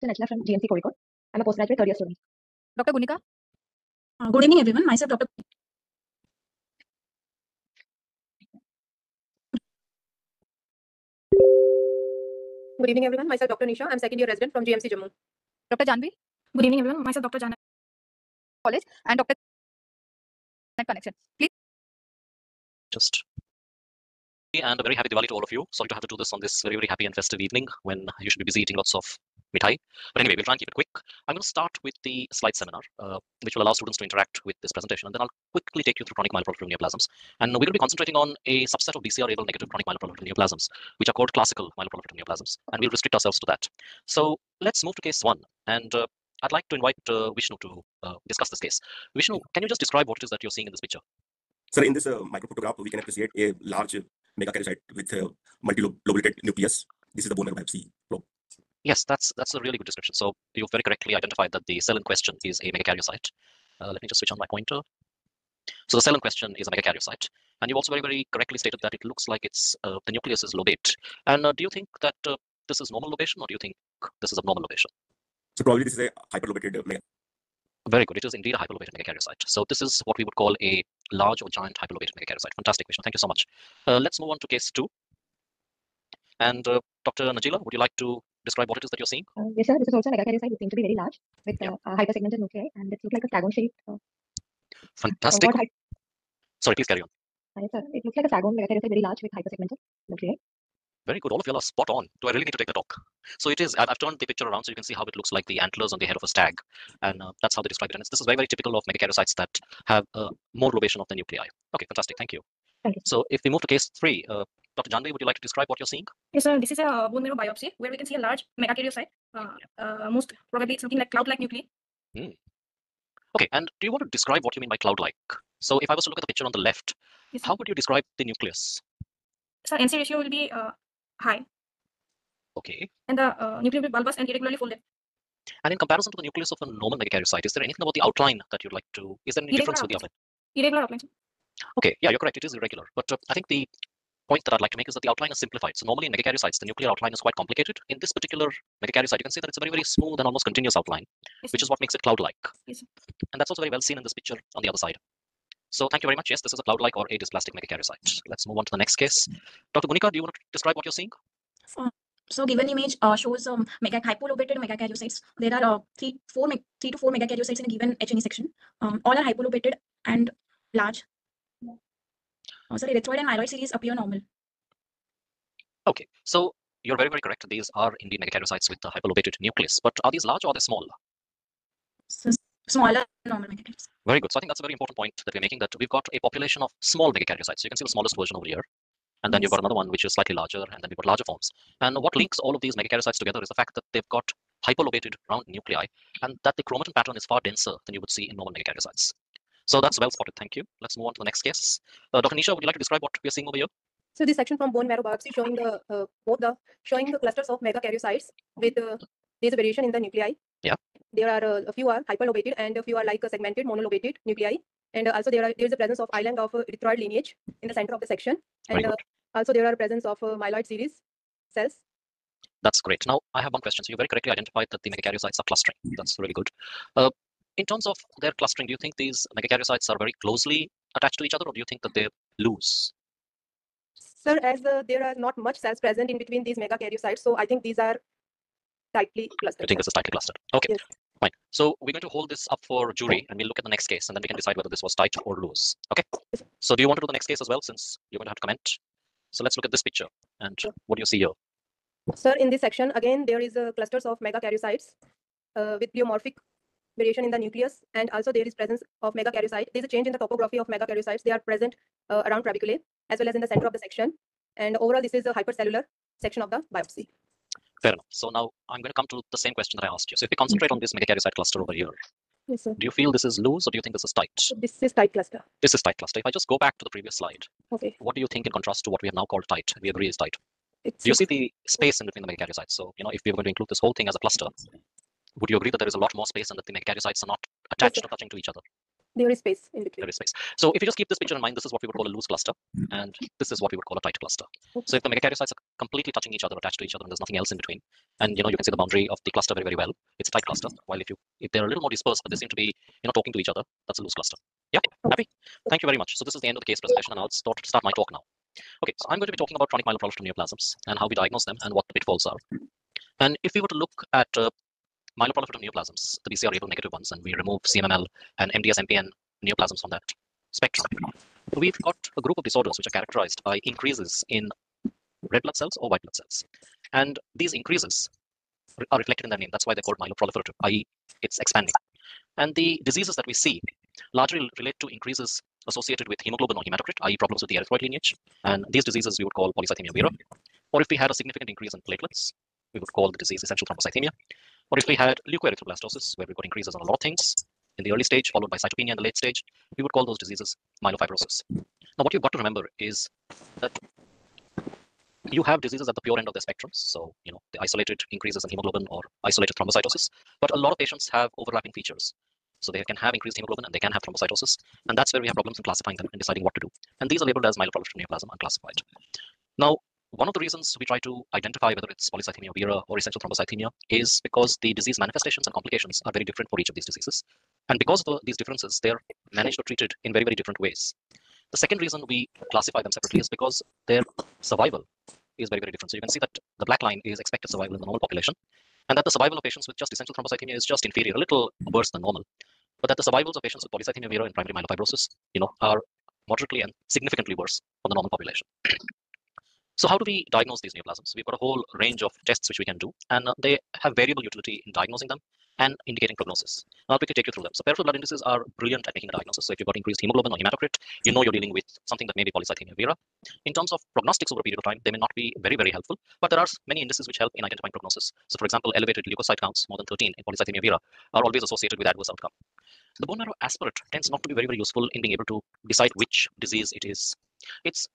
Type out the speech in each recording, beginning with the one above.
Nachla from GMC Kozhikode. I'm a postgraduate third year student. Dr. Gunika? Good evening, everyone. Myself, Dr. Good evening, everyone. Myself, Dr. Nisha. I'm second year resident from GMC Jammu. Dr. Janvi? Good evening, everyone. Myself, Dr. Jana. College and Dr. Connection. Please. And a very happy Diwali to all of you. Sorry to have to do this on this very, very happy and festive evening when you should be busy eating lots of mithai. But anyway, we'll try and keep it quick. I'm going to start with the slide seminar, which will allow students to interact with this presentation. And then I'll quickly take you through chronic myeloproliferative neoplasms. And we're going to be concentrating on a subset of BCR-able negative chronic myeloproliferative neoplasms, which are called classical myeloproliferative neoplasms. And we'll restrict ourselves to that. So let's move to case one. And I'd like to invite Vishnu to discuss this case. Vishnu, can you just describe what it is that you're seeing in this picture? Sir, in this microphotograph, we can appreciate a large megakaryocyte with multi-lobulated nucleus. This is the bone marrow biopsy probe. Yes, that's a really good description. So you've very correctly identified that the cell in question is a megakaryocyte. Let me just switch on my pointer. So the cell in question is a megakaryocyte. And you also very, very correctly stated that it looks like it's the nucleus is lobate. And do you think that this is normal lobation, or do you think this is abnormal lobation? So probably this is a hyperlobated megakaryocyte. Very good. It is indeed a hyperlobated megakaryocyte. So this is what we would call a large or giant hyperlobated megakaryocyte. Fantastic, Vishnu. Thank you so much. Let's move on to case 2. And Dr. Najila, would you like to describe what it is that you're seeing? Yes, sir. This is also a megakaryocyte. It seems to be very large with hypersegmented nuclei, and it looks like a stagon shape. Fantastic. Sorry, please carry on. Yes, sir. It looks like a stagon megakaryocyte, very large with hypersegmented nuclei. Very good. All of you are spot on. Do I really need to take the talk? So it is. I've turned the picture around so you can see how it looks like the antlers on the head of a stag, and that's how they describe it. And this is very, very typical of megakaryocytes that have more lobation of the nuclei. Okay, fantastic. Thank you. Thank you. So if we move to case 3, Dr. Janvi, would you like to describe what you're seeing? Yes, sir. This is a bone marrow biopsy where we can see a large megakaryocyte, most probably something like cloud-like nuclei. Okay, and do you want to describe what you mean by cloud-like? So if I was to look at the picture on the left, Yes, how would you describe the nucleus? So NC ratio will be high. Okay. And the nucleus will be bulbous and irregularly folded. And in comparison to the nucleus of a normal megakaryocyte, is there anything about the outline that you'd like to? Is there any difference with the outline? Irregular outline. Okay, yeah, you're correct. It is irregular. But I think the point that I'd like to make is that the outline is simplified. So normally in megakaryocytes, the nuclear outline is quite complicated. In this particular megakaryocyte, you can see that it's a very, very smooth and almost continuous outline, Yes, which is what makes it cloud-like. Yes, And that's also very well seen in this picture on the other side. So thank you very much. Yes, this is a cloud-like or a dysplastic megakaryocyte. Let's move on to the next case. Dr. Gunika, do you want to describe what you're seeing? So given image shows hypolobated megakaryocytes. There are 3 to 4 megakaryocytes in a given H&E section. All are hypolobated and large. Also, erythroid and myeloid series appear normal. Okay, so you're very, very correct. These are indeed megakaryocytes with the hyperlobated nucleus. But are these large or are they small? So smaller normal megakaryocytes. Very good. So I think that's a very important point that we're making, that we've got a population of small megakaryocytes. So you can see the smallest version over here. And then you've got another one which is slightly larger, and then we've got larger forms. And what links all of these megakaryocytes together is the fact that they've got hyperlobated round nuclei, and that the chromatin pattern is far denser than you would see in normal megakaryocytes. So that's well spotted. Thank you. Let's move on to the next case. Dr. Nisha, would you like to describe what we're seeing over here? So this section from bone marrow biopsy showing the showing the clusters of megakaryocytes with there's a variation in the nuclei. Yeah. There are a few are hyperlobated and a few are like a segmented monolobated nuclei. And also there is a presence of island of erythroid lineage in the center of the section. And also there are presence of myeloid series cells. That's great. Now I have one question. So you very correctly identified that the megakaryocytes are clustering. That's really good. In terms of their clustering, do you think these megakaryocytes are very closely attached to each other, or do you think that they're loose? Sir, as there are not much cells present in between these megakaryocytes, so I think these are tightly clustered. You think this is tightly clustered? Okay, yes. Fine. So we're going to hold this up for jury, and we'll look at the next case, and then we can decide whether this was tight or loose. Okay. Yes. So do you want to do the next case as well, since you're going to have to comment? So let's look at this picture, and what do you see here? Sir, in this section, again, there is clusters of megakaryocytes with pleomorphic variation in the nucleus, and also there is presence of megakaryocyte. There is a change in the topography of megakaryocytes. They are present around trabeculae as well as in the center of the section. And overall, this is a hypercellular section of the biopsy. Fair enough. So now I'm going to come to the same question that I asked you. So if we concentrate on this megakaryocyte cluster over here, yes, sir. Do you feel this is loose, or do you think this is tight? This is tight cluster. This is tight cluster. If I just go back to the previous slide, okay, what do you think in contrast to what we have now called tight? We agree is tight. Do you see the space in between the megakaryocytes? So, if we were going to include this whole thing as a cluster, would you agree that there is a lot more space and that the megakaryocytes are not attached or touching to each other? There is space in between. There is space. So if you just keep this picture in mind, this is what we would call a loose cluster, and this is what we would call a tight cluster. So if the megakaryocytes are completely touching each other, attached to each other, and there's nothing else in between, and you can see the boundary of the cluster very, very well, it's a tight cluster. While if they're a little more dispersed, but they seem to be talking to each other, that's a loose cluster. Yeah, happy? Thank you very much. So this is the end of the case presentation, and I'll start my talk now. Okay, so I'm going to be talking about chronic myeloproliferative neoplasms and how we diagnose them and what the pitfalls are. And if we were to look at myeloproliferative neoplasms, the BCR-ABL negative ones, and we remove CMML and MDS-MPN neoplasms from that spectrum, we've got a group of disorders which are characterized by increases in red blood cells or white blood cells. And these increases are reflected in their name. That's why they're called myeloproliferative, i.e. it's expanding. And the diseases that we see largely relate to increases associated with hemoglobin or hematocrit, i.e. problems with the erythroid lineage. And these diseases we would call polycythemia vera. Or if we had a significant increase in platelets, we would call the disease essential thrombocythemia. Or if we had leukoerythroblastosis, where we've got increases on a lot of things in the early stage, followed by cytopenia in the late stage, we would call those diseases myelofibrosis. Now, what you've got to remember is that you have diseases at the pure end of the spectrum. So, the isolated increases in hemoglobin or isolated thrombocytosis. But a lot of patients have overlapping features. So they can have increased hemoglobin and they can have thrombocytosis. And that's where we have problems in classifying them and deciding what to do. And these are labeled as myeloproliferative neoplasm unclassified. Now, one of the reasons we try to identify whether it's polycythemia vera or essential thrombocythemia is because the disease manifestations and complications are very different for each of these diseases. And because of these differences, they're managed or treated in very, very different ways. The second reason we classify them separately is because their survival is very, very different. So you can see that the black line is expected survival in the normal population, and that the survival of patients with just essential thrombocythemia is just inferior, a little worse than normal. But that the survivals of patients with polycythemia vera and primary myelofibrosis, are moderately and significantly worse on the normal population. So how do we diagnose these neoplasms? We've got a whole range of tests which we can do, and they have variable utility in diagnosing them and indicating prognosis. Now, I'll quickly take you through them. So peripheral blood indices are brilliant at making a diagnosis. So if you've got increased hemoglobin or hematocrit, you're dealing with something that may be polycythemia vera. In terms of prognostics over a period of time, they may not be very, very helpful, but there are many indices which help in identifying prognosis. So for example, elevated leukocyte counts, more than 13 in polycythemia vera, are always associated with adverse outcome. The bone marrow aspirate tends not to be very, very useful in being able to decide which disease it is. It's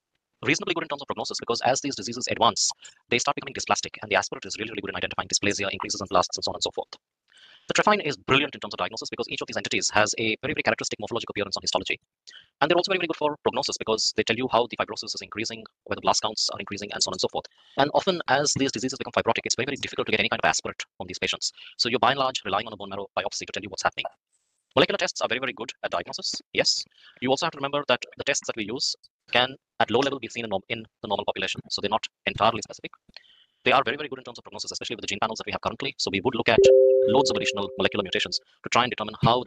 reasonably good in terms of prognosis because as these diseases advance, they start becoming dysplastic, and the aspirate is really, really good in identifying dysplasia, increases in blasts, and so on and so forth. The trephine is brilliant in terms of diagnosis because each of these entities has a very, very characteristic morphologic appearance on histology. And they're also very, very good for prognosis because they tell you how the fibrosis is increasing, where the blast counts are increasing, and so on and so forth. And often as these diseases become fibrotic, it's very, very difficult to get any kind of aspirate from these patients. So you're by and large relying on a bone marrow biopsy to tell you what's happening. Molecular tests are very, very good at diagnosis, yes. You also have to remember that the tests that we use can, at low level, be seen in the normal population. So they're not entirely specific. They are very, very good in terms of prognosis, especially with the gene panels that we have currently. So we would look at loads of additional molecular mutations to try and determine how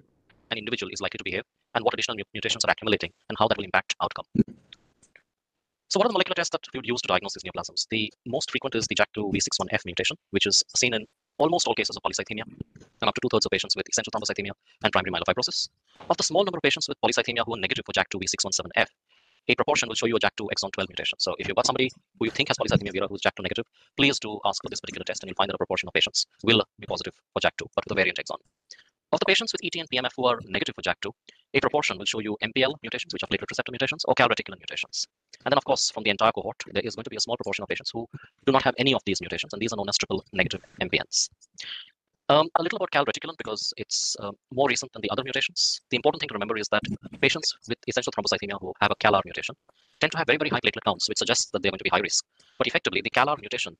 an individual is likely to behave and what additional mutations are accumulating and how that will impact outcome. So what are the molecular tests that we would use to diagnose these neoplasms? The most frequent is the JAK2V61F mutation, which is seen in almost all cases of polycythemia, and up to 2/3 of patients with essential thrombocythemia and primary myelofibrosis. Of the small number of patients with polycythemia who are negative for JAK2V617F, a proportion will show you a JAK2 exon 12 mutation. So if you've got somebody who you think has polycythemia vera who's JAK2 negative, please do ask for this particular test, and you'll find that a proportion of patients will be positive for JAK2, but with a variant exon. Of the patients with ET and PMF who are negative for JAK2, a proportion will show you MPL mutations, which are platelet receptor mutations, or calreticulin mutations. And then, of course, from the entire cohort, there is going to be a small proportion of patients who do not have any of these mutations, and these are known as triple negative MPNs. A little about calreticulin because it's more recent than the other mutations. The important thing to remember is that patients with essential thrombocythemia who have a CALR mutation tend to have very, very high platelet counts, which suggests that they're going to be high risk. But effectively, the CALR mutation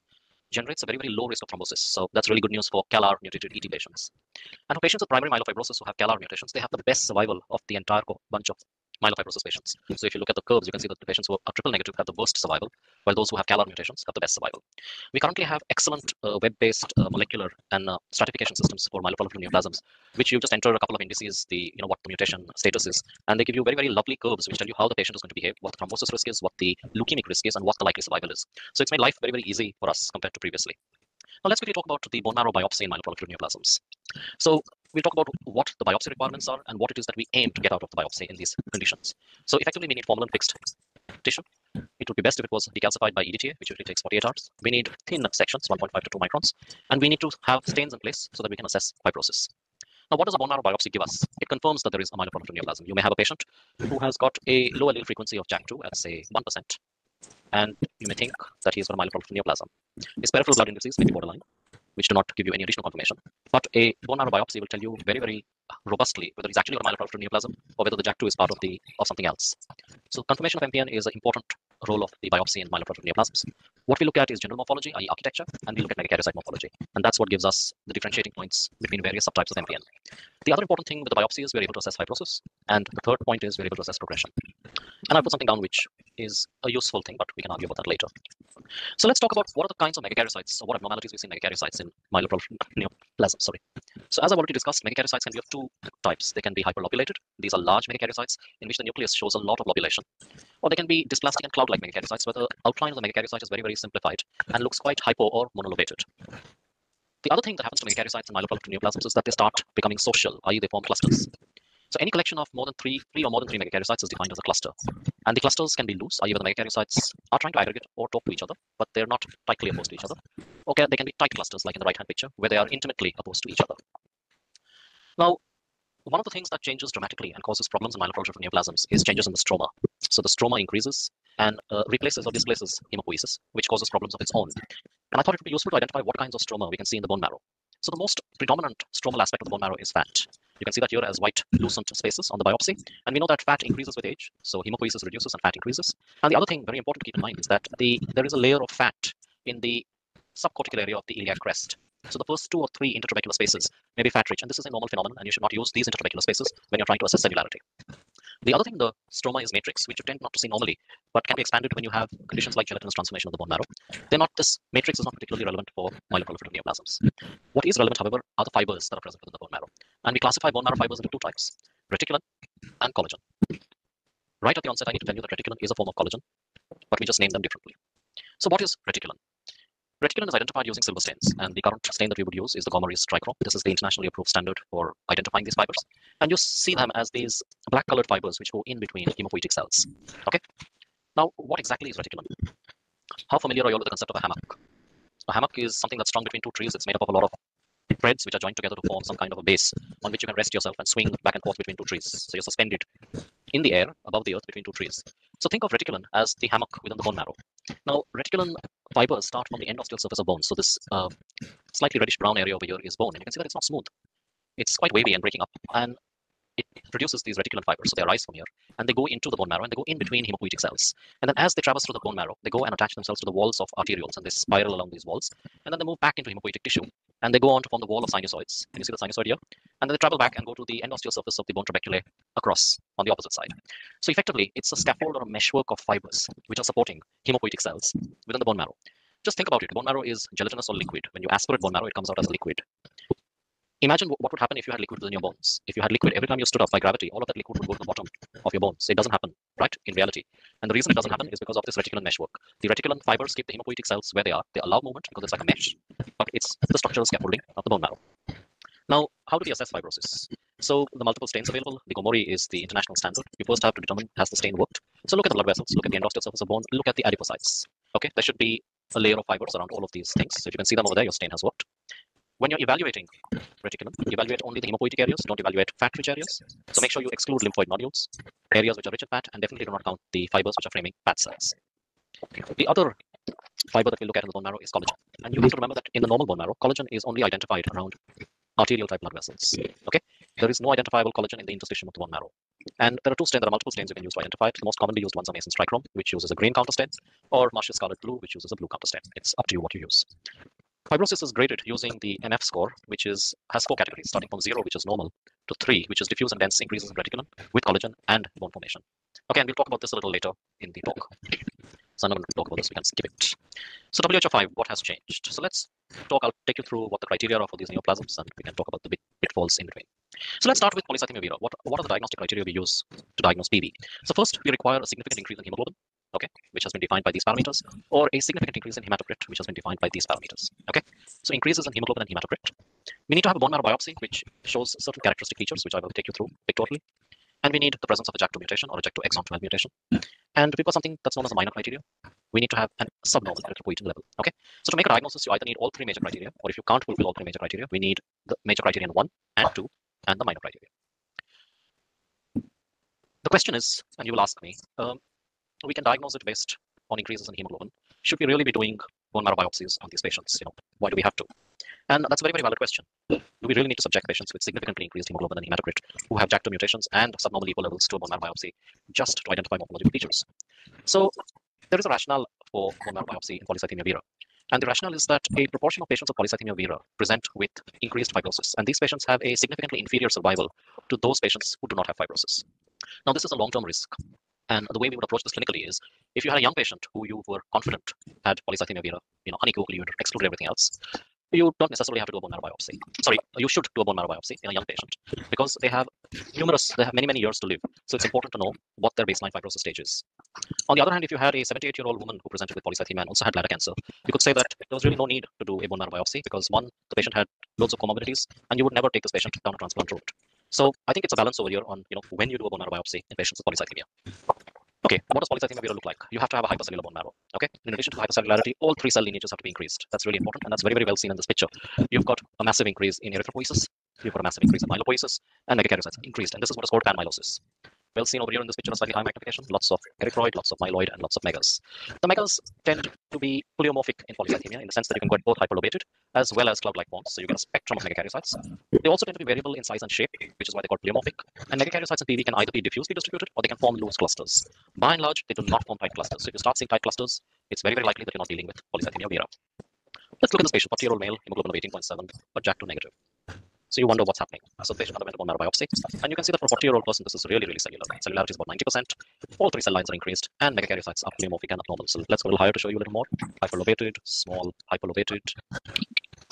generates a very, very low risk of thrombosis. So that's really good news for CALR mutated ET patients. And for patients with primary myelofibrosis who have CALR mutations, they have the best survival of the entire bunch of myelofibrosis patients. So if you look at the curves, you can see that the patients who are triple negative have the worst survival, while those who have CALR mutations have the best survival. We currently have excellent web-based molecular and stratification systems for myeloproliferative neoplasms, which you just enter a couple of indices, what the mutation status is, and they give you very, very lovely curves which tell you how the patient is going to behave, what the thrombosis risk is, what the leukemic risk is, and what the likely survival is. So it's made life very, very easy for us compared to previously. Now let's quickly talk about the bone marrow biopsy in myeloproliferative neoplasms. So we'll talk about what the biopsy requirements are and what it is that we aim to get out of the biopsy in these conditions. So effectively, we need formalin fixed tissue. It would be best if it was decalcified by EDTA, which usually takes 48 hours. We need thin sections, 1.5 to 2 microns, and we need to have stains in place so that we can assess fibrosis. Now, what does a bone marrow biopsy give us? It confirms that there is a myeloproliferative neoplasm. You may have a patient who has got a low allele frequency of JAK2 at, say, 1%, and you may think that he has got a myeloproliferative neoplasm. His peripheral blood indices may be borderline, which do not give you any additional confirmation. But a bone marrow biopsy will tell you very, very robustly whether it's actually a myeloproliferative neoplasm or whether the JAK2 is part of something else. So confirmation of MPN is an important role of the biopsy in myeloproliferative neoplasms. What we look at is general morphology, i.e. architecture, and we look at megakaryocyte morphology. And that's what gives us the differentiating points between various subtypes of MPN. The other important thing with the biopsy is we're able to assess fibrosis. And the third point is we're able to assess progression. And I put something down which is a useful thing, but we can argue about that later. So let's talk about what are the kinds of megakaryocytes, or what abnormalities we see in megakaryocytes in myeloproliferative neoplasms. So as I've already discussed, megakaryocytes can be of two types. They can be hyperlobulated. These are large megakaryocytes in which the nucleus shows a lot of lobulation. Or they can be dysplastic and cloud-like megakaryocytes where the outline of the megakaryocyte is very, very simplified and looks quite hypo or monolobated. The other thing that happens to megakaryocytes in myeloproliferative neoplasms is that they start becoming social, i.e. they form clusters. So any collection of more than three or more than three megakaryocytes is defined as a cluster. And the clusters can be loose, i.e. where the megakaryocytes are trying to aggregate or talk to each other, but they're not tightly opposed to each other. Or they can be tight clusters, like in the right-hand picture, where they are intimately opposed to each other. Now, one of the things that changes dramatically and causes problems in myeloproliferative neoplasms is changes in the stroma. So the stroma increases and replaces or displaces hemopoiesis, which causes problems of its own. And I thought it would be useful to identify what kinds of stroma we can see in the bone marrow. So the most predominant stromal aspect of the bone marrow is fat. You can see that here as white lucent spaces on the biopsy. And we know that fat increases with age. So hemopoiesis reduces and fat increases. And the other thing very important to keep in mind is that there is a layer of fat in the subcortical area of the iliac crest. So the first 2 or 3 intertrabecular spaces may be fat rich, and this is a normal phenomenon, and you should not use these intertrabecular spaces when you're trying to assess cellularity. The other thing, the stroma is matrix, which you tend not to see normally, but can be expanded when you have conditions like gelatinous transformation of the bone marrow. This matrix is not particularly relevant for myeloproliferative neoplasms. What is relevant, however, are the fibers that are present within the bone marrow. And we classify bone marrow fibers into 2 types, reticulin and collagen. Right at the onset, I need to tell you that reticulin is a form of collagen, but we just name them differently. So what is reticulin? Reticulin is identified using silver stains, and the current stain that we would use is the Gomery's trichrome. This is the internationally approved standard for identifying these fibers. And you see them as these black-colored fibers which go in between hemopoietic cells. Okay. Now, what exactly is reticulin? How familiar are you all with the concept of a hammock? A hammock is something that's strung between 2 trees. It's made up of a lot of threads which are joined together to form some kind of a base on which you can rest yourself and swing back and forth between 2 trees. So you're suspended in the air above the earth between 2 trees. So think of reticulin as the hammock within the bone marrow. Now, reticulin fibers start from the end osteal surface of bone. So this slightly reddish brown area over here is bone, and you can see that it's not smooth. It's quite wavy and breaking up, and it produces these reticulin fibers. So they arise from here, and they go into the bone marrow, and they go in between hemopoietic cells. And then as they traverse through the bone marrow, they go and attach themselves to the walls of arterioles, and they spiral along these walls. And then they move back into hemopoietic tissue, and they go on to form the wall of sinusoids. Can you see the sinusoid here? And then they travel back and go to the end osteal surface of the bone trabeculae across on the opposite side. So effectively, it's a scaffold or a meshwork of fibers which are supporting hemopoietic cells within the bone marrow. Just think about it. Bone marrow is gelatinous or liquid. When you aspirate bone marrow, it comes out as liquid. Imagine what would happen if you had liquid within your bones. If you had liquid, every time you stood up by gravity, all of that liquid would go to the bottom of your bones. It doesn't happen, right, in reality. And the reason it doesn't happen is because of this reticulin meshwork. The reticulin fibers keep the hemopoietic cells where they are. They allow movement because it's like a mesh, but it's the structural scaffolding of the bone marrow. Now, how do we assess fibrosis? So the multiple stains available, the Gomery is the international standard. You first have to determine, has the stain worked? So look at the blood vessels, look at the end osteal surface of bone, look at the adipocytes. Okay, there should be a layer of fibers around all of these things. So if you can see them over there, your stain has worked. When you're evaluating reticulin, you evaluate only the hemopoietic areas, don't evaluate fat-rich areas. So make sure you exclude lymphoid nodules, areas which are rich in fat, and definitely do not count the fibers which are framing fat cells. The other fiber that we look at in the bone marrow is collagen. And you have to remember that in the normal bone marrow, collagen is only identified around arterial type blood vessels. Okay, there is no identifiable collagen in the interstitium of the bone marrow. And there are multiple stains you can use to identify it. The most commonly used ones are Mason's trichrome, which uses a green counter stain, or Marsh's scarlet blue, which uses a blue counter stain. It's up to you what you use. Fibrosis is graded using the MF score, which has 4 categories, starting from 0, which is normal, to 3, which is diffuse and dense increases in reticulin with collagen and bone formation. Okay, and we'll talk about this a little later in the talk. So I'm not going to talk about this, we can skip it. So WHO5, what has changed? So let's talk, I'll take you through what the criteria are for these neoplasms, and we can talk about the pitfalls in between. So let's start with polycythemia vera. What are the diagnostic criteria we use to diagnose PV? So first, we require a significant increase in hemoglobin, okay, which has been defined by these parameters, or a significant increase in hematocrit, which has been defined by these parameters, okay? So increases in hemoglobin and hematocrit. We need to have a bone marrow biopsy, which shows certain characteristic features, which I will take you through pictorially. And we need the presence of a JAK2 mutation or a JAK2 exon 12 mutation. And we've got something that's known as a minor criteria. We need to have a subnormal erythropoietin level, okay? So to make a diagnosis, you either need all 3 major criteria, or if you can't fulfill all 3 major criteria, we need the major criterion 1 and 2 and the minor criteria. The question is, and you will ask me, we can diagnose it based on increases in hemoglobin. Should we really be doing bone marrow biopsies on these patients? Why do we have to? And that's a very, very valid question. Do we really need to subject patients with significantly increased hemoglobin and hematocrit who have JAK2 mutations and subnormal EPO levels to a bone marrow biopsy just to identify morphological features? So there is a rationale for bone marrow biopsy in polycythemia vera. And the rationale is that a proportion of patients with polycythemia vera present with increased fibrosis. And these patients have a significantly inferior survival to those patients who do not have fibrosis. Now, this is a long-term risk. And the way we would approach this clinically is, if you had a young patient who you were confident had polycythemia vera, unequivocally you would exclude everything else, you don't necessarily have to do a bone marrow biopsy. Sorry, you should do a bone marrow biopsy in a young patient because they have many, many years to live. So it's important to know what their baseline fibrosis stage is. On the other hand, if you had a 78-year-old woman who presented with polycythemia and also had bladder cancer, you could say that there was really no need to do a bone marrow biopsy because one, the patient had loads of comorbidities and you would never take this patient down a transplant route. So I think it's a balance over here on when you do a bone marrow biopsy in patients with polycythemia. Okay, what does polycythemia vera look like? You have to have a hypercellular bone marrow. Okay, in addition to hypercellularity, all 3 cell lineages have to be increased. That's really important, and that's very, very well seen in this picture. You've got a massive increase in erythropoiesis, you've got a massive increase in myelopoiesis, and megakaryocytes increased, and this is what is called panmyelosis. Well seen over here in this picture, a slightly high magnification, lots of erythroid, lots of myeloid, and lots of megas. The megas tend to be pleomorphic in polycythemia in the sense that you can get both hyperlobated as well as cloud-like forms, so you get a spectrum of megakaryocytes. They also tend to be variable in size and shape, which is why they're called pleomorphic. And megakaryocytes in PV can either be diffusely distributed or they can form loose clusters. By and large, they do not form tight clusters. So if you start seeing tight clusters, it's very, very likely that you're not dealing with polycythemia vera. Let's look at this patient, 40-year-old male, hemoglobin of 18.7, but JAK2 negative. So you wonder what's happening. So the patient underwent a bone marrow biopsy, and you can see that for a 40-year-old person, this is really, really cellular. Cellularity is about 90%. All 3 cell lines are increased, and megakaryocytes are pleomorphic and abnormal. So let's go a little higher to show you a little more. Hyperlobated, small, hyperlobated.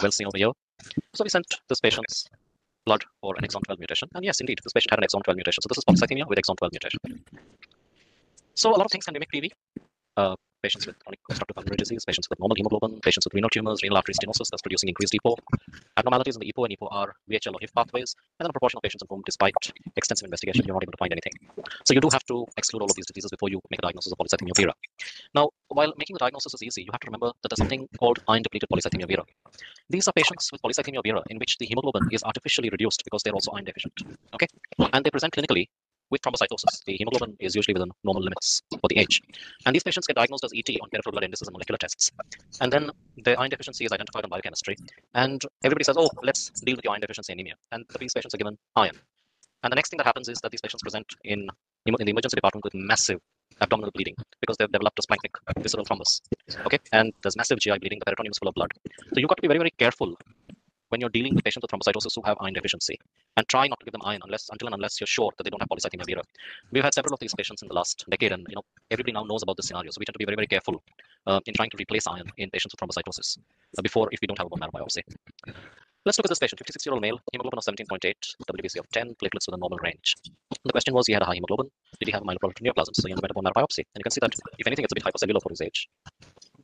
Well seen over here. So we sent this patient's blood for an exon 12 mutation, and yes, indeed, this patient had an exon 12 mutation. So this is polycythemia with exon 12 mutation. So a lot of things can mimic PV. Patients with chronic obstructive pulmonary disease, patients with normal hemoglobin, patients with renal tumors, renal artery stenosis that's producing increased EPO. Abnormalities in the EPO and EPO are VHL or HIF pathways, and then a proportion of patients in whom, despite extensive investigation, you're not able to find anything. So you do have to exclude all of these diseases before you make a diagnosis of polycythemia vera. Now, while making the diagnosis is easy, you have to remember that there's something called iron-depleted polycythemia vera. These are patients with polycythemia vera in which the hemoglobin is artificially reduced because they're also iron deficient. Okay, and they present clinically with thrombocytosis. The hemoglobin is usually within normal limits for the age. And these patients get diagnosed as ET on peripheral blood indices and molecular tests. And then the iron deficiency is identified on biochemistry. And everybody says, oh, let's deal with your iron deficiency anemia. And these patients are given iron. And the next thing that happens is that these patients present in the emergency department with massive abdominal bleeding because they've developed a splanchnic visceral thrombus. Okay, and there's massive GI bleeding, the peritoneum is full of blood. So you've got to be very, very careful when you're dealing with patients with thrombocytosis who have iron deficiency, and try not to give them iron until and unless you're sure that they don't have polycythemia vera. We've had several of these patients in the last decade, and everybody now knows about this scenario. So we tend to be very, very careful in trying to replace iron in patients with thrombocytosis if we don't have a bone marrow biopsy. Let's look at this patient, 56-year-old male, hemoglobin of 17.8, WBC of 10, platelets within normal range. The question was, he had a high hemoglobin. Did he have a myeloproliferative neoplasm? So he underwent a bone marrow biopsy, and you can see that if anything, it's a bit hypercellular for his age.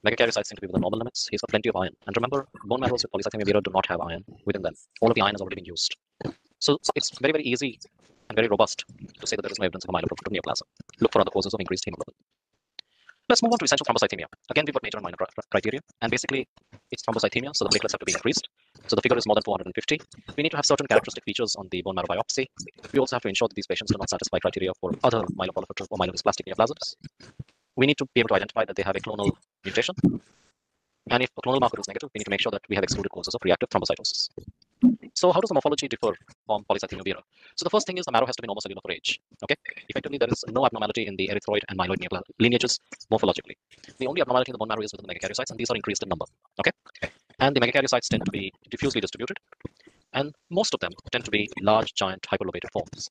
Megakaryocytes seem to be within normal limits. He's got plenty of iron. And remember, bone marrows with polycythemia vera do not have iron within them. All of the iron has already been used. So it's very, very easy and very robust to say that there is no evidence of a myeloproliferative neoplasm. Look for other causes of increased hemoglobin. Let's move on to essential thrombocythemia. Again, we've got major and minor criteria. And basically, it's thrombocythemia, so the platelets have to be increased. So the figure is more than 450. We need to have certain characteristic features on the bone marrow biopsy. We also have to ensure that these patients do not satisfy criteria for other myeloproliferative or myelodysplastic neoplasms. We need to be able to identify that they have a clonal mutation. And if a clonal marker is negative, we need to make sure that we have excluded causes of reactive thrombocytosis. So how does the morphology differ from polycythemia vera? So the first thing is the marrow has to be normal cellular for age. Okay, effectively there is no abnormality in the erythroid and myeloid lineages morphologically. The only abnormality in the bone marrow is within the megakaryocytes, and these are increased in number. Okay, and the megakaryocytes tend to be diffusely distributed, and most of them tend to be large, giant, hyperlobated forms.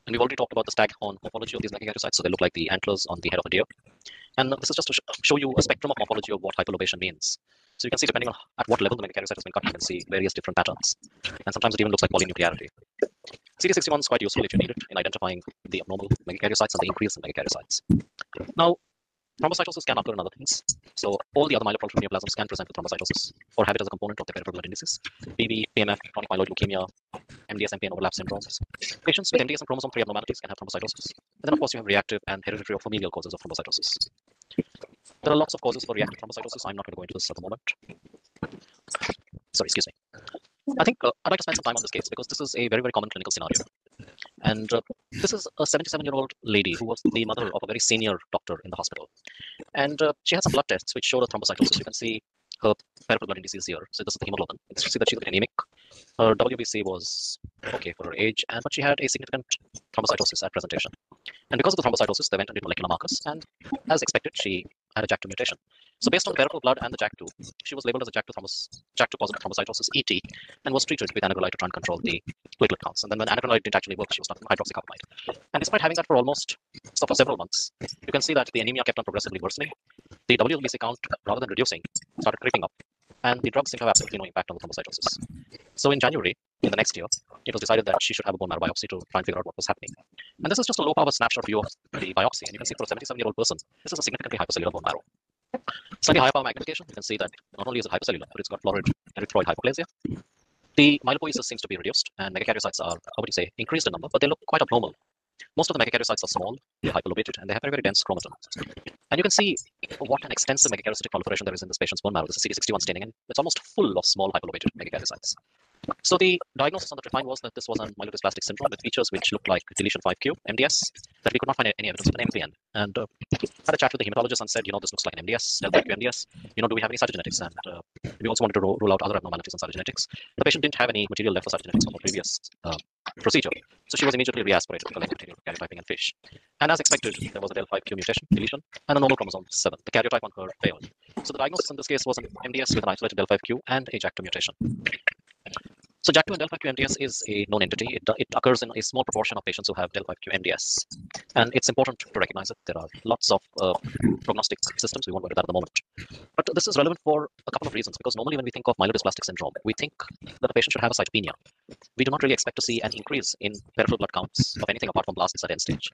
And we've already talked about the staghorn morphology of these megakaryocytes, so they look like the antlers on the head of a deer. And this is just to show you a spectrum of morphology of what hyperlobation means. So you can see, depending on at what level the megakaryocyte has been cut, you can see various different patterns. And sometimes it even looks like polynuclearity. CD61 is quite useful if you need it in identifying the abnormal megakaryocytes and the increase in megakaryocytes. Now, thrombocytosis can occur in other things. So all the other myeloproliferative neoplasms can present with thrombocytosis or have it as a component of the peripheral blood indices. PV, PMF, chronic myeloid leukemia, MDS, MP, and overlap syndromes. Patients with MDS and chromosome 3 abnormalities can have thrombocytosis. And then, of course, you have reactive and hereditary or familial causes of thrombocytosis. There are lots of causes for reactive thrombocytosis. I'm not going to go into this at the moment. Sorry, excuse me. I think I'd like to spend some time on this case because this is a very, very common clinical scenario. And this is a 77-year-old lady who was the mother of a very senior doctor in the hospital. And she had some blood tests which showed a thrombocytosis. You can see her peripheral blood indices here. So this is the hemoglobin. You can see that she's a bit anemic. Her WBC was okay for her age, but she had a significant thrombocytosis at presentation. And because of the thrombocytosis, they went and did molecular markers, and as expected, she had a JAK2 mutation. So based on the peripheral blood and the JAK2, she was labeled as a JAK2 positive thrombocytosis ET, and was treated with anagrelide to try and control the platelet counts. And then when anagrelide didn't actually work, she was started on hydroxycarbamide. And despite having that for several months, you can see that the anemia kept on progressively worsening. The WBC count, rather than reducing, started creeping up, and the drugs seemed to have absolutely no impact on the thrombocytosis. So in January, in the next year, it was decided that she should have a bone marrow biopsy to try and figure out what was happening. And this is just a low-power snapshot view of the biopsy, and you can see for a 77-year-old person, this is a significantly hypercellular bone marrow. Slightly higher power magnification, you can see that not only is it hypercellular, but it's got florid erythroid hyperplasia. The myelopoiesis seems to be reduced, and megakaryocytes are, increased in number, but they look quite abnormal. Most of the megakaryocytes are small, they're hyperlobated, and they have very, very dense chromatin. And you can see what an extensive megakaryocytic proliferation there is in this patient's bone marrow. This is CD61 staining, and it's almost full of small hyperlobated megakaryocytes. So the diagnosis on the tripline was that this was a myelodysplastic syndrome with features which looked like deletion 5q, MDS, that we could not find any evidence of an MPN. And had a chat with the hematologist and said, this looks like an MDS, delta 5q MDS. Do we have any cytogenetics? And we also wanted to rule out other abnormalities in cytogenetics. The patient didn't have any material left for cytogenetics from the previous procedure. So she was immediately reaspirated to collect material for karyotyping and FISH. And as expected, there was a del5q mutation, deletion, and a normal chromosome 7. The karyotype on her failed. So the diagnosis in this case was an MDS with an isolated del5q and a JAK2 mutation. So JAK2 and del5q MDS is a known entity. It occurs in a small proportion of patients who have del5q MDS. And it's important to recognize it. There are lots of prognostic systems. We won't worry about that at the moment. But this is relevant for a couple of reasons, because normally when we think of myelodysplastic syndrome, we think that a patient should have a cytopenia. We do not really expect to see an increase in peripheral blood counts of anything apart from blasts at end stage.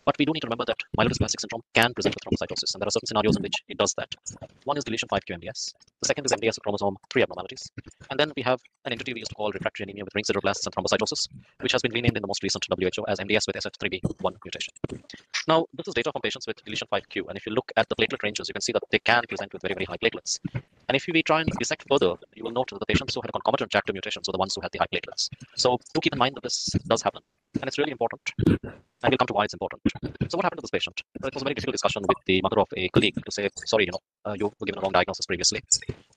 But we do need to remember that myelodysplastic syndrome can present with thrombocytosis, and there are certain scenarios in which it does that. One is deletion 5q MDS. The second is MDS with chromosome 3 abnormalities. And then we have an entity we used to call refractory anemia with ring sideroblasts and thrombocytosis, which has been renamed in the most recent WHO as MDS with SF3B1 mutation. Now, this is data from patients with deletion 5q, and if you look at the platelet ranges, you can see that they can present with very, very high platelets. And if we try and dissect further, you will note that the patients who had concomitant JAK2 mutations were the ones who had the high platelets. So do keep in mind that this does happen, and it's really important. And we'll come to why it's important. So what happened to this patient? Well, it was a very difficult discussion with the mother of a colleague to say, sorry, you were given a wrong diagnosis previously,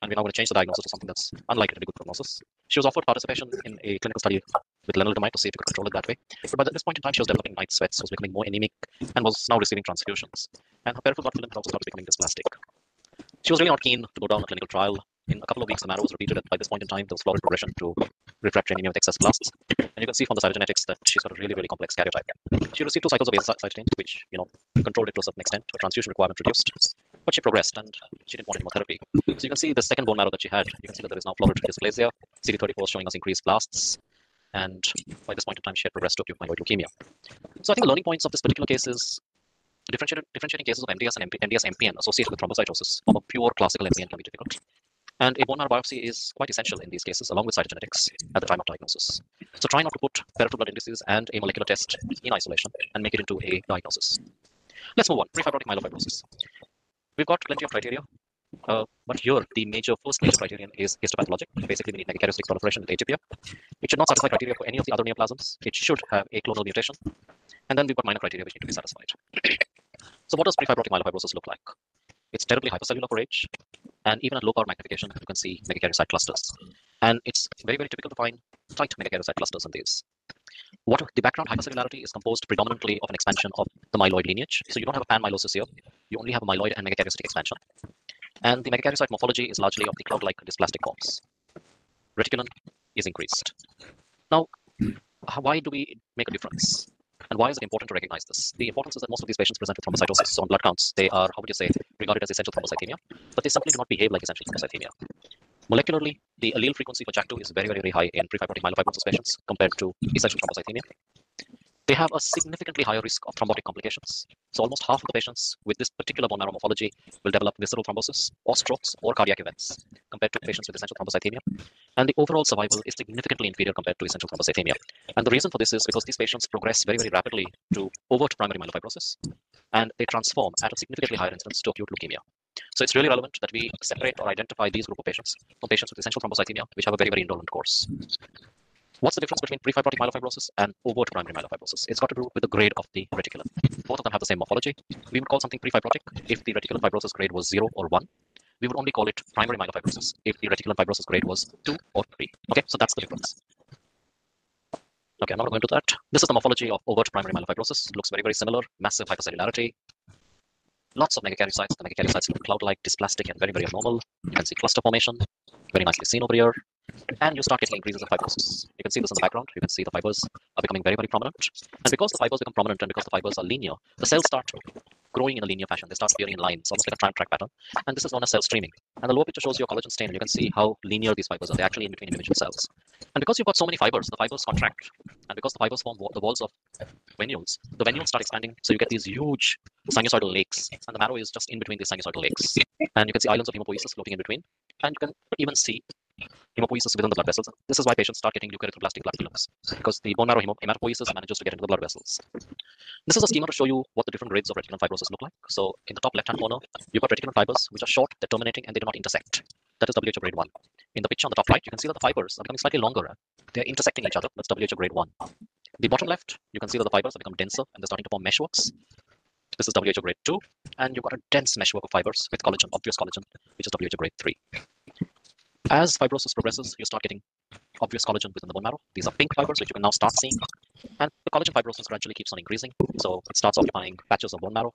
and we're now going to change the diagnosis to something that's unlikely to be good prognosis. She was offered participation in a clinical study with lenalidomide to see if we could control it that way. But at this point in time, she was developing night sweats, was becoming more anemic, and was now receiving transfusions. And her peripheral blood film also started becoming dysplastic. She was really not keen to go down a clinical trial. In a couple of weeks, the marrow was repeated. By this point in time, there was florid progression to refractory anemia with excess blasts. And you can see from the cytogenetics that she's got a really, really complex karyotype. She received 2 cycles of azacitidine, which, controlled it to a certain extent. Her transfusion requirement reduced. But she progressed, and she didn't want any more therapy. So you can see the second bone marrow that she had. You can see that there is now florid dysplasia. CD34 showing us increased blasts. And by this point in time, she had progressed to acute myeloid leukemia. So I think the learning points of this particular case is differentiating cases of MDS and MDS MPN associated with thrombocytosis from a pure classical MPN can be difficult. And a bone marrow biopsy is quite essential in these cases, along with cytogenetics, at the time of diagnosis. So try not to put peripheral blood indices and a molecular test in isolation and make it into a diagnosis. Let's move on. Prefibrotic myelofibrosis. We've got plenty of criteria, but here the first major criterion is histopathologic. Basically, we need megakaryocytic proliferation with atypia. It should not satisfy criteria for any of the other neoplasms. It should have a clonal mutation. And then we've got minor criteria which need to be satisfied. So what does prefibrotic myelofibrosis look like? It's terribly hypercellular for age, and even at low power magnification, you can see megakaryocyte clusters. And it's very, very typical to find tight megakaryocyte clusters in these. The background hypercellularity is composed predominantly of an expansion of the myeloid lineage. So you don't have a panmyelosis here. You only have a myeloid and megakaryocytic expansion. And the megakaryocyte morphology is largely of the cloud-like dysplastic forms. Reticulin is increased. Now, why do we make a difference? And why is it important to recognize this? The importance is that most of these patients present with thrombocytosis. So on blood counts, they are, regarded as essential thrombocythemia, but they simply do not behave like essential thrombocythemia. Molecularly, the allele frequency for JAK2 is very, very, very high in prefibrotic myelofibrosis patients compared to essential thrombocythemia. They have a significantly higher risk of thrombotic complications. So almost half of the patients with this particular bone marrow morphology will develop visceral thrombosis or strokes or cardiac events compared to patients with essential thrombocythemia. And the overall survival is significantly inferior compared to essential thrombocythemia. And the reason for this is because these patients progress very, very rapidly to overt primary myelofibrosis, and they transform at a significantly higher incidence to acute leukemia. So it's really relevant that we separate or identify these group of patients from patients with essential thrombocythemia, which have a very, very indolent course. What's the difference between prefibrotic myelofibrosis and overt primary myelofibrosis? It's got to do with the grade of the reticulum. Both of them have the same morphology. We would call something prefibrotic if the reticulum fibrosis grade was 0 or 1. We would only call it primary myelofibrosis if the reticulum fibrosis grade was 2 or 3. Okay, so that's the difference. Okay, I'm not going to go into that. This is the morphology of overt primary myelofibrosis. It looks very, very similar. Massive hypercellularity. Lots of megakaryocytes. The megakaryocytes look cloud-like, dysplastic, and very, very abnormal. You can see cluster formation, very nicely seen over here. And you start getting increases of fibrosis. You can see this in the background. You can see the fibers are becoming very, very prominent. And because the fibers become prominent and because the fibers are linear, the cells start growing in a linear fashion. They start appearing in lines, almost like a tram track pattern. And this is known as cell streaming. And the lower picture shows you a collagen stain. And you can see how linear these fibers are. They're actually in between individual cells. And because you've got so many fibers, the fibers contract. And because the fibers form the walls of venules, the venules start expanding. So you get these huge sinusoidal lakes. And the marrow is just in between these sinusoidal lakes. And you can see islands of hemopoiesis floating in between. And you can even see hemopoiesis within the blood vessels. This is why patients start getting leukoerythroblastic blood films, because the bone marrow hematopoiesis manages to get into the blood vessels. This is a schema to show you what the different grades of reticulum fibrosis look like. So in the top left-hand corner, you've got reticulum fibers, which are short, they're terminating, and they do not intersect. That is WHO grade 1. In the picture on the top right, you can see that the fibers are becoming slightly longer. They're intersecting each other. That's WHO grade 1. The bottom left, you can see that the fibers have become denser, and they're starting to form meshworks. This is WHO grade 2. And you've got a dense meshwork of fibers with collagen, obvious collagen, which is WHO grade 3. As fibrosis progresses, you start getting obvious collagen within the bone marrow. These are pink fibers, which you can now start seeing. And the collagen fibrosis gradually keeps on increasing. So it starts occupying patches of bone marrow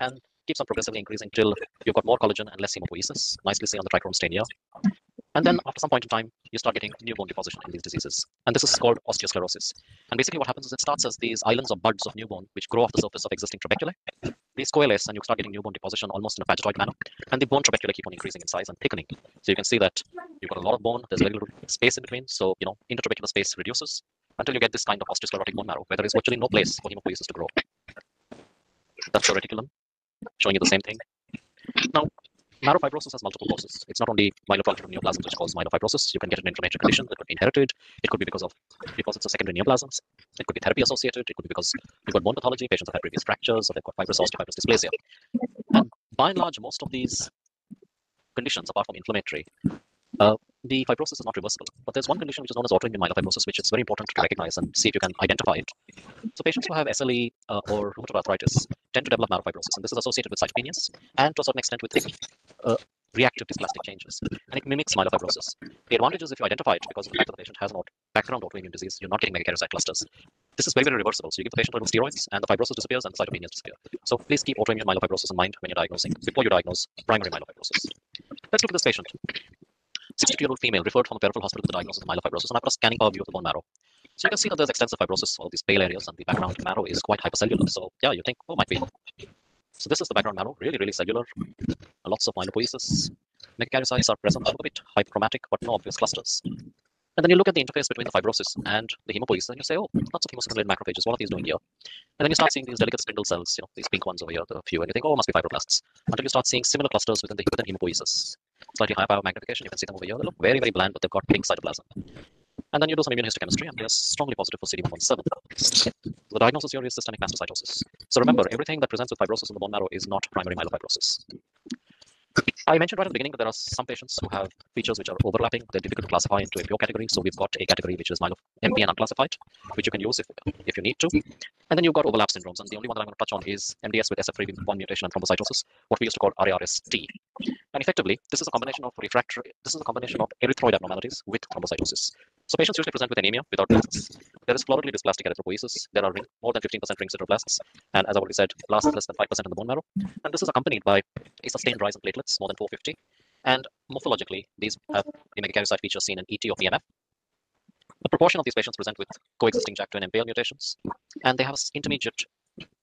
and keeps on progressively increasing till you've got more collagen and less hemopoiesis. Nicely seen on the trichrome stain here. And then after some point in time, you start getting new bone deposition in these diseases. And this is called osteosclerosis. And basically what happens is it starts as these islands or buds of new bone, which grow off the surface of existing trabeculae. These coalesce and you start getting new bone deposition almost in a pagetoid manner. And the bone trabeculae keep on increasing in size and thickening. So you can see that you've got a lot of bone, there's very little space in between. So, intertrabecular space reduces until you get this kind of osteosclerotic bone marrow, where there is virtually no place for hemopoiesis to grow. That's the reticulum, showing you the same thing. Now, myelofibrosis has multiple causes. It's not only myeloproliferative neoplasms which cause myelofibrosis. You can get an inflammatory condition that could be inherited. It could be because of deposits of secondary neoplasms. It could be therapy associated. It could be because you've got bone pathology. Patients have had previous fractures, or they've got fibrous osteofibrous dysplasia. And by and large, most of these conditions, apart from inflammatory, the fibrosis is not reversible. But there's one condition which is known as autoimmune myelofibrosis, which is very important to recognize and see if you can identify it. So patients who have SLE or rheumatoid arthritis tend to develop myelofibrosis, and this is associated with cytopenias and to a certain extent with reactive dysplastic changes, and it mimics myelofibrosis. The advantage is if you identify it, because of the fact that the patient has an background autoimmune disease, you're not getting megakaryocyte clusters. This is very, very reversible. So you give the patient little steroids, and the fibrosis disappears, and the cytopenias disappear. So please keep autoimmune myelofibrosis in mind when you're diagnosing, before you diagnose primary myelofibrosis. Let's look at this patient. 62-year-old female referred from a peripheral hospital with the diagnosis of myelofibrosis, and I've got a scanning power view of the bone marrow. So you can see that there's extensive fibrosis, all these pale areas, and the background marrow is quite hypercellular. So yeah, you think, oh, might be. So this is the background marrow, really, really cellular. Lots of myelopoiesis. Megakaryocytes are present, a little bit hyperchromatic, but no obvious clusters. And then you look at the interface between the fibrosis and the hemopoiesis, and you say, oh, lots of hemostimulated macrophages. What are these doing here? And then you start seeing these delicate spindle cells, these pink ones over here, the few, and you think, oh, it must be fibroblasts. Until you start seeing similar clusters within hemopoiesis. Slightly higher power magnification, you can see them over here. They look very, very bland, but they've got pink cytoplasm. And then you do some immunohistochemistry, and they're strongly positive for CD117. The diagnosis here is systemic mastocytosis. So remember, everything that presents with fibrosis in the bone marrow is not primary myelofibrosis. I mentioned right at the beginning that there are some patients who have features which are overlapping. They're difficult to classify into a pure category. So we've got a category which is MPN unclassified, which you can use if you need to. And then you've got overlap syndromes. And the only one that I'm going to touch on is MDS with SF3B1 mutation and thrombocytosis, what we used to call RARST. And effectively, this is a combination of erythroid abnormalities with thrombocytosis. So patients usually present with anemia without blasts. There is floridly dysplastic erythropoiesis. There are more than 15% ring sideroblasts. And as I've already said, blasts less than 5% in the bone marrow. And this is accompanied by a sustained rise in platelets, more than 450. And morphologically, these have the megakaryocyte feature seen in ET or PMF. The proportion of these patients present with coexisting JAK2 and MPL mutations, and they have intermediate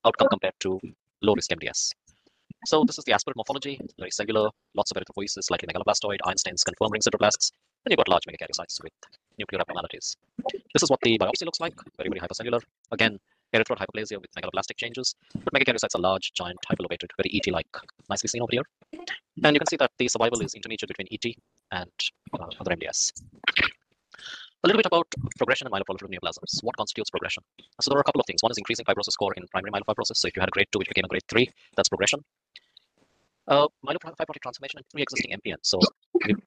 outcome compared to low-risk MDS. So this is the aspirate morphology, very cellular, lots of erythropoiesis, slightly megaloblastoid, iron stains confirm ring sideroblasts. Then you've got large megakaryocytes with nuclear abnormalities. This is what the biopsy looks like, very, very hypercellular. Again, erythroid hyperplasia with megaloblastic changes, but megakaryocytes are large, giant, hyperlobated, very ET-like, nicely seen over here. And you can see that the survival is intermediate between ET and other MDS. A little bit about progression in myeloproliferative neoplasms. What constitutes progression? So there are a couple of things. One is increasing fibrosis score in primary myelofibrosis. So if you had a grade 2 which became a grade 3, that's progression. Myelofibrotic transformation in pre-existing MPN. So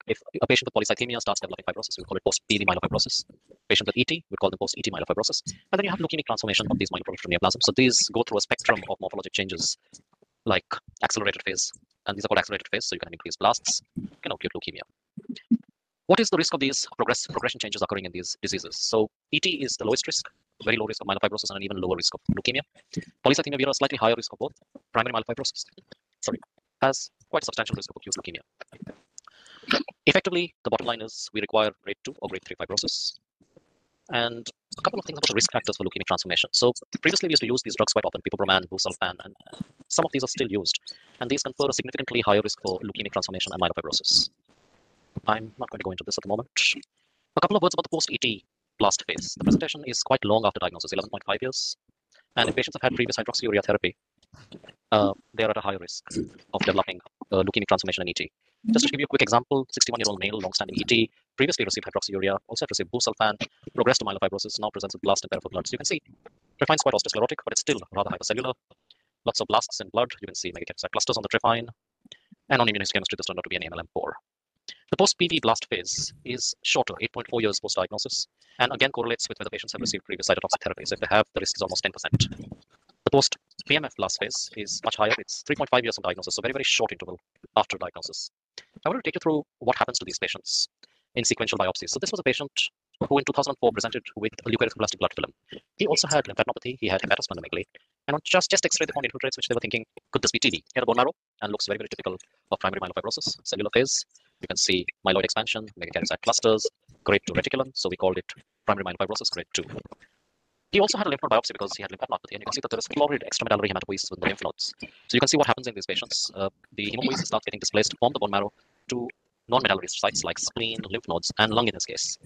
if a patient with polycythemia starts developing fibrosis, we call it post-PV myelofibrosis. Patient with ET, we call them post-ET myelofibrosis. And then you have leukemic transformation of these myeloproliferative neoplasms. So these go through a spectrum of morphologic changes like accelerated phase. And these are called accelerated phase, so you can have increased blasts, can acute leukemia. What is the risk of these progression changes occurring in these diseases? So ET is the lowest risk, very low risk of myelofibrosis and an even lower risk of leukemia. Polycythemia vera, slightly higher risk of both. Primary myelofibrosis, has quite a substantial risk of acute leukemia. Effectively, the bottom line is we require grade 2 or grade 3 fibrosis. And a couple of things about the risk factors for leukemic transformation. So previously we used to use these drugs quite often, pipobroman, busulfan, and some of these are still used. And these confer a significantly higher risk for leukemic transformation and myelofibrosis. I'm not going to go into this at the moment. A couple of words about the post-ET blast phase. The presentation is quite long after diagnosis, 11.5 years. And if patients have had previous hydroxyurea therapy, they are at a higher risk of developing leukemic transformation in ET. Just to give you a quick example, 61-year-old male, long-standing ET, previously received hydroxyurea, also had received busulfan, progressed to myelofibrosis, now presents with blast and peripheral blood. So you can see, trephine is quite osteosclerotic, but it's still rather hypercellular. Lots of blasts in blood. You can see megakaryocyte clusters on the trephine. And on immunohistochemistry, this turned out to be an AMLM core. The post-PV blast phase is shorter, 8.4 years post-diagnosis, and again correlates with whether patients have received previous cytotoxic therapy. So if they have, the risk is almost 10%. The post-PMF blast phase is much higher. It's 3.5 years from diagnosis, so very, very short interval after diagnosis. I want to take you through what happens to these patients in sequential biopsies. So this was a patient who in 2004 presented with a leukoerythroblast blood film. He also had lymphadenopathy, he had hepatosplenomegaly, and on just X-ray they found infiltrates, which they were thinking, could this be TB? He had a bone marrow and looks very, very typical of primary myelofibrosis, cellular phase. You can see myeloid expansion, megakaryocyte clusters, grade 2 reticulum, so we called it primary myelofibrosis grade 2. He also had a lymph node biopsy because he had lymphadenopathy, and you can see that there is florid extramedullary hematopoiesis within the lymph nodes. So you can see what happens in these patients. The hemopoiesis starts getting displaced from the bone marrow to non-medullary sites like spleen, lymph nodes, and lung in this case.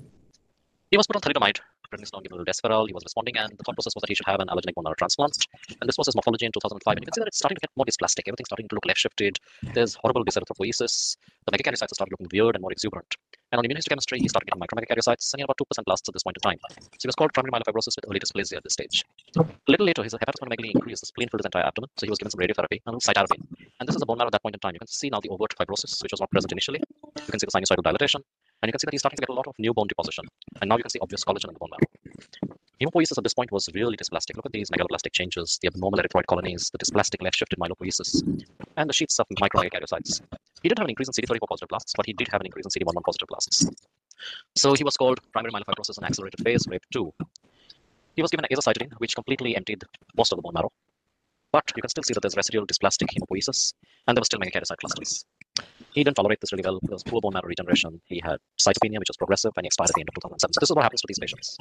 He was put on thalidomide, prednisone, given desferal. He was responding, and the thought process was that he should have an allogeneic bone marrow transplant. And this was his morphology in 2005. And you can see that it's starting to get more dysplastic. Everything's starting to look left shifted. There's horrible dyserythropoiesis. The megakaryocytes are starting looking weird and more exuberant. And on immunohistochemistry, he started getting micromegakaryocytes, and he had about 2% blasts at this point in time. So he was called primary myelofibrosis with early dysplasia at this stage. A little later, his hepatosplenomegaly increased. The spleen filled his entire abdomen, so he was given some radiotherapy and cytarabine. And this is a bone marrow at that point in time. You can see now the overt fibrosis, which was not present initially. You can see the sinusoidal dilatation, and you can see that he's starting to get a lot of new bone deposition. And now you can see obvious collagen in the bone marrow. Hemopoiesis at this point was really dysplastic. Look at these megaloblastic changes, the abnormal erythroid colonies, the dysplastic left-shifted myelopoiesis, and the sheets of micromegakaryocytes. He didn't have an increase in CD34 positive blasts, but he did have an increase in CD11 positive blasts. So he was called primary myelofibrosis in accelerated phase, grade 2. He was given azacitidine, which completely emptied most of the bone marrow. But you can still see that there's residual dysplastic hemopoiesis, and there were still megakaryocyte clusters. He didn't tolerate this really well. There was poor bone marrow regeneration. He had cytopenia, which was progressive, and he expired at the end of 2007. So this is what happens to these patients.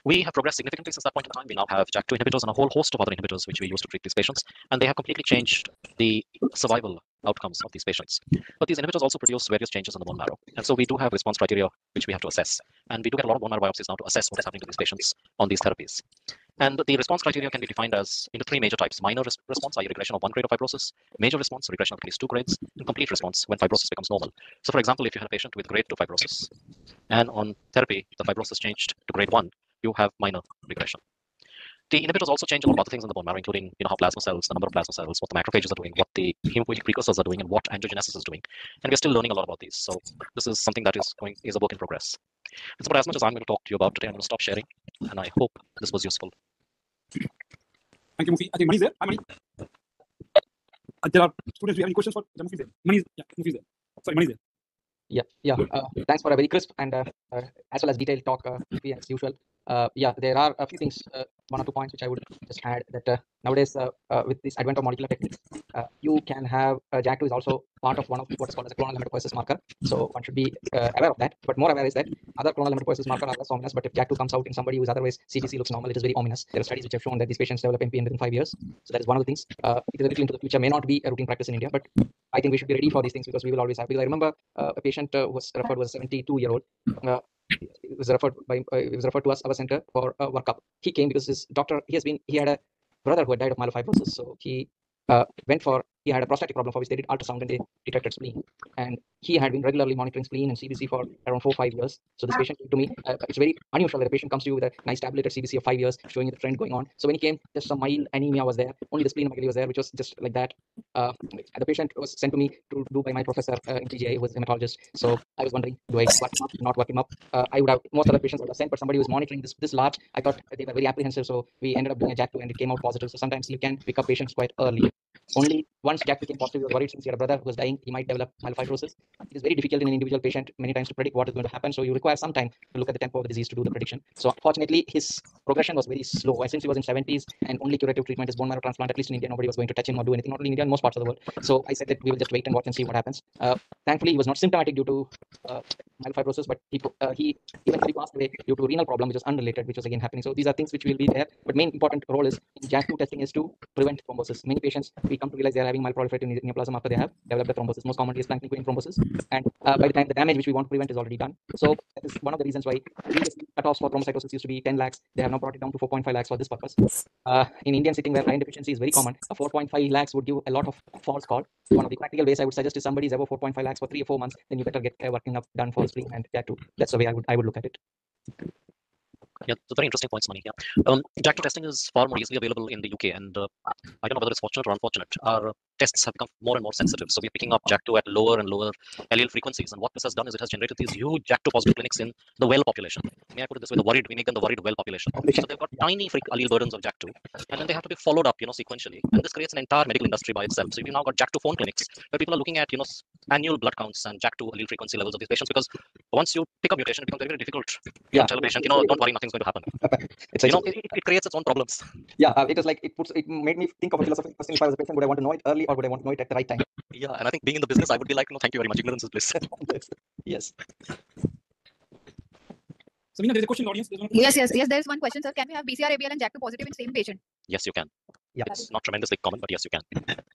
We have progressed significantly since that point in time. We now have JAK2 inhibitors and a whole host of other inhibitors which we use to treat these patients, and they have completely changed the survival outcomes of these patients. But these inhibitors also produce various changes in the bone marrow, and so we do have response criteria which we have to assess, and we do get a lot of bone marrow biopsies now to assess what is happening to these patients on these therapies. And the response criteria can be defined as into three major types: minor response, i.e. regression of one grade of fibrosis; major response, regression of at least 2 grades; and complete response, when fibrosis becomes normal. So for example, if you had a patient with grade 2 fibrosis, and on therapy the fibrosis changed to grade 1, you have minor regression. The inhibitors also change a lot of other things in the bone marrow, including how plasma cells, the number of plasma cells, what the macrophages are doing, what the hemopoietic precursors are doing, and what angiogenesis is doing. And we're still learning a lot about these. So this is something that is a work in progress. It's about as much as I'm going to talk to you about today. I'm going to stop sharing, and I hope this was useful. Thank you, Mufi. I think Mani is there. Hi, Mani. There are students. Do you have any questions for Mufi? There. Mani is there. Sorry, Mani is there. Yeah. Thanks for a very crisp and as well as detailed talk, Mufi, as usual. There are a few things, 1 or 2 points which I would just add, that nowadays with this advent of molecular techniques, you can have JAK2 is also part of one of what is called as a clonal hematopoiesis marker. So one should be aware of that. But more aware is that other clonal hematopoiesis markers are less ominous. But if JAK2 comes out in somebody who is otherwise CTC looks normal, it is very ominous. There are studies which have shown that these patients develop MPN within 5 years. So that is one of the things. It is a little into the future, may not be a routine practice in India, but I think we should be ready for these things because we will always have. Because I remember a patient who was referred was a 72-year-old. It was referred to us, our center, for a workup. He came because his doctor, he had a brother who had died of myelofibrosis, so he went for he had a prostatic problem for which they did ultrasound and they detected spleen. And he had been regularly monitoring spleen and CBC for around 4-5 years. So this patient came to me. It's very unusual that a patient comes to you with a nice tablet at CBC of 5 years, showing you the trend going on. So when he came, just some mild anemia was there. Only the splenomegaly was there, which was just like that. The patient was sent to me to do by my professor in TGI, who was a hematologist. So I was wondering, do I work him up, not work him up? I would have, most other patients I would have sent, but somebody who was monitoring this large, I thought they were very apprehensive. So we ended up doing a JAK2 and it came out positive. So sometimes you can pick up patients quite early. Only once JAK2 became positive, we were worried since he had a brother who was dying, he might develop myelofibrosis. It is very difficult in an individual patient many times to predict what is going to happen. So you require some time to look at the tempo of the disease to do the prediction. So unfortunately, his progression was very slow. Since he was in 70s and only curative treatment is bone marrow transplant, at least in India, nobody was going to touch him or do anything, not only in India, in most parts of the world. So I said that we will just wait and watch and see what happens. Thankfully, he was not symptomatic due to myelofibrosis, but he eventually passed away due to renal problem, which was unrelated, which was again happening. So these are things which will be there. But main important role is in JAK2 testing is to prevent thrombosis. Many patients, we come to realize they are having myeloproliferative neoplasm after they have developed the thrombosis. Most commonly is planktonic vein thrombosis. And by the time the damage which we want to prevent is already done. So that is one of the reasons why previously cutoffs for thrombocytosis used to be 10 lakhs. They have now brought it down to 4.5 lakhs for this purpose. In Indian setting where iron deficiency is very common, a 4.5 lakhs would give a lot of false call. One of the practical ways I would suggest is somebody is above 4.5 lakhs for 3 or 4 months, then you better get working up done for spleen and JAK2. That's the way I would look at it. Yeah, so very interesting points, Mani. Yeah, JAK2 testing is far more easily available in the UK, and I don't know whether it's fortunate or unfortunate. Our tests have become more and more sensitive, so we're picking up JAK2 at lower and lower allele frequencies. And what this has done is it has generated these huge JAK2 positive clinics in the well population. May I put it this way? We make them the worried well population. So they've got tiny allele burdens of JAK2, and then they have to be followed up, sequentially. And this creates an entire medical industry by itself. So you've now got JAK2 phone clinics where people are looking at, annual blood counts and JAK2 allele frequency levels of these patients, because once you pick up mutation, it becomes very, very difficult to tell a patient, don't worry, nothing's going to happen. It creates its own problems. Yeah, it is like it made me think of a philosophical question. If I was a patient, would I want to know it early or would I want to know it at the right time? Yeah, and I think being in the business, I would be like, no, thank you very much. Ignorance is bliss. Yes. So, Meena, there's a question in the audience. Yes. There's one question, sir. Can we have BCR-ABL and JAK2 positive in same patient? Yes, you can. Yeah. It's not tremendously common, but yes, you can.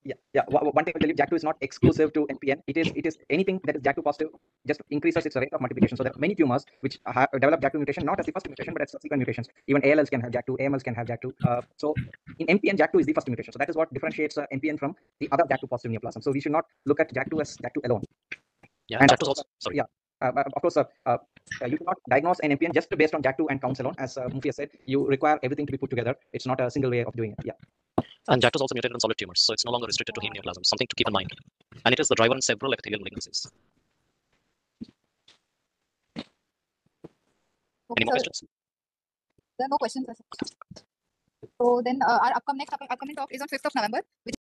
Yeah. One thing I tell you, JAK2 is not exclusive to NPN. It is anything that is JAK2 positive just increases its rate of multiplication. So there are many tumors which have developed JAK2 mutation, not as the first mutation, but as subsequent mutations. Even ALLs can have JAK2, AMLs can have JAK2. So in NPN, JAK2 is the first mutation. So that is what differentiates NPN from the other JAK2 positive neoplasm. So we should not look at JAK2 as JAK2 alone. Yeah, and JAK2 is also, sorry. Yeah. Of course, you cannot diagnose an NPN just based on JAK2 and counts alone. As Mufi said, you require everything to be put together. It's not a single way of doing it. Yeah. And JAK2 is also mutated in solid tumors, so it's no longer restricted to heme neoplasm. Something to keep in mind. And it is the driver in several epithelial malignancies. Okay, Any more questions? There are no questions. So then our upcoming talk is on 5th of November, which